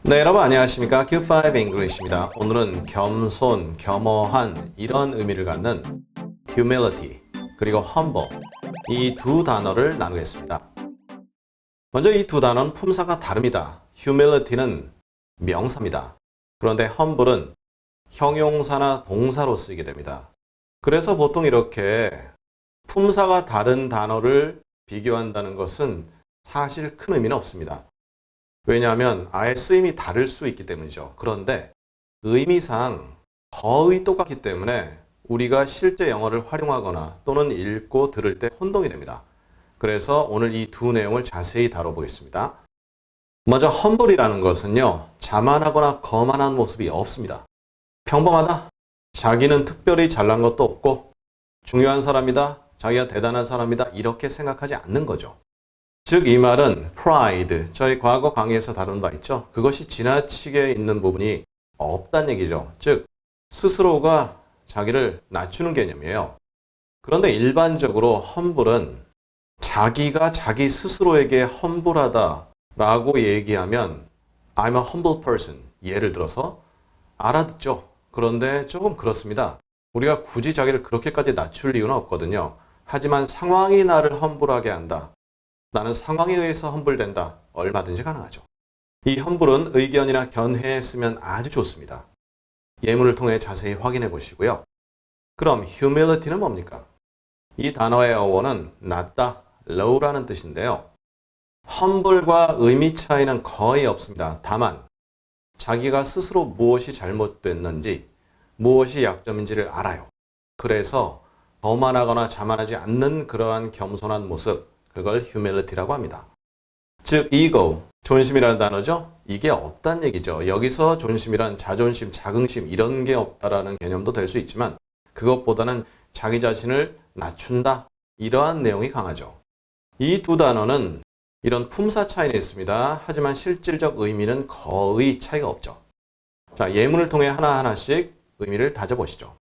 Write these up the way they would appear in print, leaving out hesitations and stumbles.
네, 여러분 안녕하십니까? Q5 English입니다. 오늘은 겸손, 겸허한 이런 의미를 갖는 humility 그리고 humble 이 두 단어를 나누겠습니다. 먼저 이 두 단어는 품사가 다릅니다. humility는 명사입니다. 그런데 humble은 형용사나 동사로 쓰이게 됩니다. 그래서 보통 이렇게 품사가 다른 단어를 비교한다는 것은 사실 큰 의미는 없습니다. 왜냐하면 아예 쓰임이 다를 수 있기 때문이죠. 그런데 의미상 거의 똑같기 때문에 우리가 실제 영어를 활용하거나 또는 읽고 들을 때 혼동이 됩니다. 그래서 오늘 이 두 내용을 자세히 다뤄보겠습니다. 먼저 humble이라는 것은요, 자만하거나 거만한 모습이 없습니다. 평범하다. 자기는 특별히 잘난 것도 없고 중요한 사람이다. 자기가 대단한 사람이다. 이렇게 생각하지 않는 거죠. 즉 이 말은 pride, 저희 과거 강의에서 다룬 바 있죠. 그것이 지나치게 있는 부분이 없다는 얘기죠. 즉 스스로가 자기를 낮추는 개념이에요. 그런데 일반적으로 humble은 자기가 자기 스스로에게 험불하다라고 얘기하면 I'm a humble person, 예를 들어서 알아듣죠. 그런데 조금 그렇습니다. 우리가 굳이 자기를 그렇게까지 낮출 이유는 없거든요. 하지만 상황이 나를 험불하게 한다. 나는 상황에 의해서 험불된다. 얼마든지 가능하죠. 이 험불은 의견이나 견해에 쓰면 아주 좋습니다. 예문을 통해 자세히 확인해 보시고요. 그럼 humility는 뭡니까? 이 단어의 어원은 낮다, low라는 뜻인데요. humble과 의미 차이는 거의 없습니다. 다만 자기가 스스로 무엇이 잘못됐는지, 무엇이 약점인지를 알아요. 그래서 거만하거나 자만하지 않는 그러한 겸손한 모습, 그걸 humility라고 합니다. 즉, ego, 존심이라는 단어죠. 이게 없다는 얘기죠. 여기서 존심이란 자존심, 자긍심 이런 게 없다라는 개념도 될 수 있지만 그것보다는 자기 자신을 낮춘다. 이러한 내용이 강하죠. 이 두 단어는 이런 품사 차이는 있습니다. 하지만 실질적 의미는 거의 차이가 없죠. 자, 예문을 통해 하나하나씩 의미를 다져보시죠.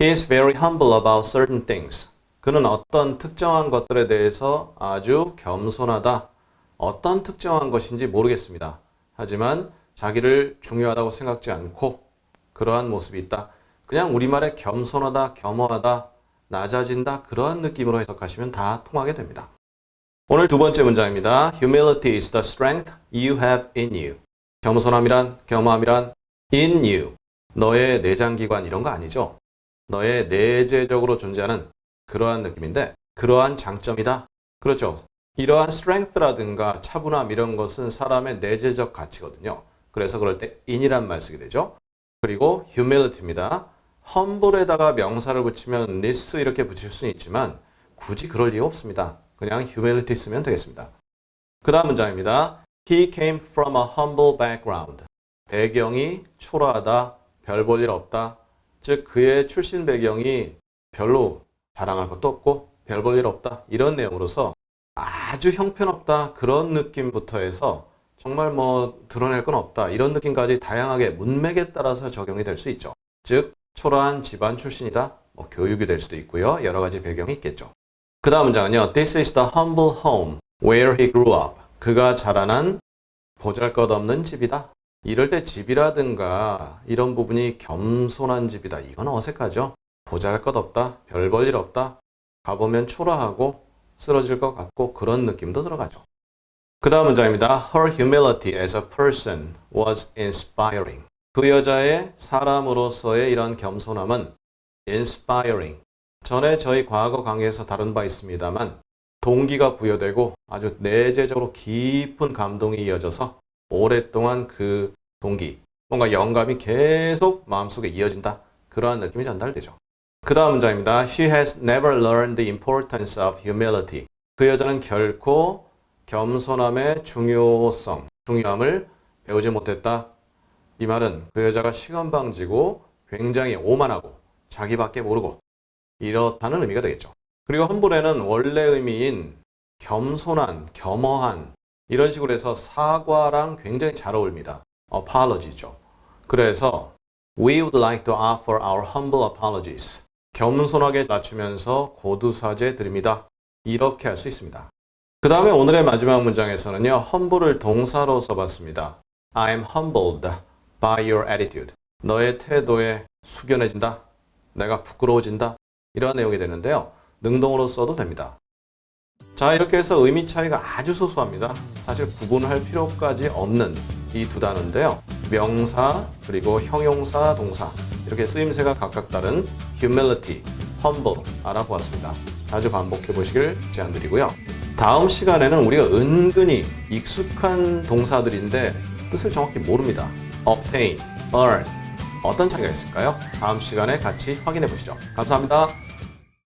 He is very humble about certain things. 그는 어떤 특정한 것들에 대해서 아주 겸손하다. 어떤 특정한 것인지 모르겠습니다. 하지만 자기를 중요하다고 생각지 않고 그러한 모습이 있다. 그냥 우리말에 겸손하다, 겸허하다, 낮아진다 그러한 느낌으로 해석하시면 다 통하게 됩니다. 오늘 두 번째 문장입니다. Humility is the strength you have in you. 겸손함이란, 겸허함이란 in you. 너의 내장기관 이런 거 아니죠. 너의 내재적으로 존재하는 그러한 느낌인데 그러한 장점이다. 그렇죠. 이러한 strength라든가 차분함 이런 것은 사람의 내재적 가치거든요. 그래서 그럴 때 in이란 말 쓰게 되죠. 그리고 humility입니다. humble에다가 명사를 붙이면 this 이렇게 붙일 수는 있지만 굳이 그럴 이유 없습니다. 그냥 humility 쓰면 되겠습니다. 그 다음 문장입니다. He came from a humble background. 배경이 초라하다, 별 볼 일 없다. 즉 그의 출신 배경이 별로 자랑할 것도 없고 별 볼 일 없다. 이런 내용으로서 아주 형편없다. 그런 느낌부터 해서 정말 뭐 드러낼 건 없다. 이런 느낌까지 다양하게 문맥에 따라서 적용이 될 수 있죠. 즉 초라한 집안 출신이다. 뭐 교육이 될 수도 있고요. 여러 가지 배경이 있겠죠. 그 다음 문장은요. This is the humble home where he grew up. 그가 자라난 보잘것없는 집이다. 이럴 때 집이라든가 이런 부분이 겸손한 집이다. 이건 어색하죠. 보잘것없다. 별 볼 일 없다. 가보면 초라하고 쓰러질 것 같고 그런 느낌도 들어가죠. 그 다음 문장입니다. Her humility as a person was inspiring. 그 여자의 사람으로서의 이런 겸손함은 inspiring. 전에 저희 과거 강의에서 다룬 바 있습니다만 동기가 부여되고 아주 내재적으로 깊은 감동이 이어져서 오랫동안 그 동기, 뭔가 영감이 계속 마음속에 이어진다. 그러한 느낌이 전달되죠. 그 다음 문장입니다. She has never learned the importance of humility. 그 여자는 결코 겸손함의 중요함을 배우지 못했다. 이 말은 그 여자가 시건방지고 굉장히 오만하고 자기밖에 모르고 이렇다는 의미가 되겠죠. 그리고 humble에는 원래 의미인 겸손한, 겸허한 이런 식으로 해서 사과랑 굉장히 잘 어울립니다. apology죠. 그래서 we would like to offer our humble apologies. 겸손하게 낮추면서 고두사죄 드립니다. 이렇게 할 수 있습니다. 그 다음에 오늘의 마지막 문장에서는요. humble을 동사로 써봤습니다. I'm humbled by your attitude. 너의 태도에 숙연해진다. 내가 부끄러워진다. 이러한 내용이 되는데요. 능동으로 써도 됩니다. 자, 이렇게 해서 의미 차이가 아주 소소합니다. 사실 구분할 필요까지 없는 이 두 단어인데요. 명사 그리고 형용사, 동사 이렇게 쓰임새가 각각 다른 humility, humble 알아보았습니다. 자주 반복해 보시길 제안드리고요. 다음 시간에는 우리가 은근히 익숙한 동사들인데 뜻을 정확히 모릅니다. obtain, earn 어떤 차이가 있을까요? 다음 시간에 같이 확인해 보시죠. 감사합니다.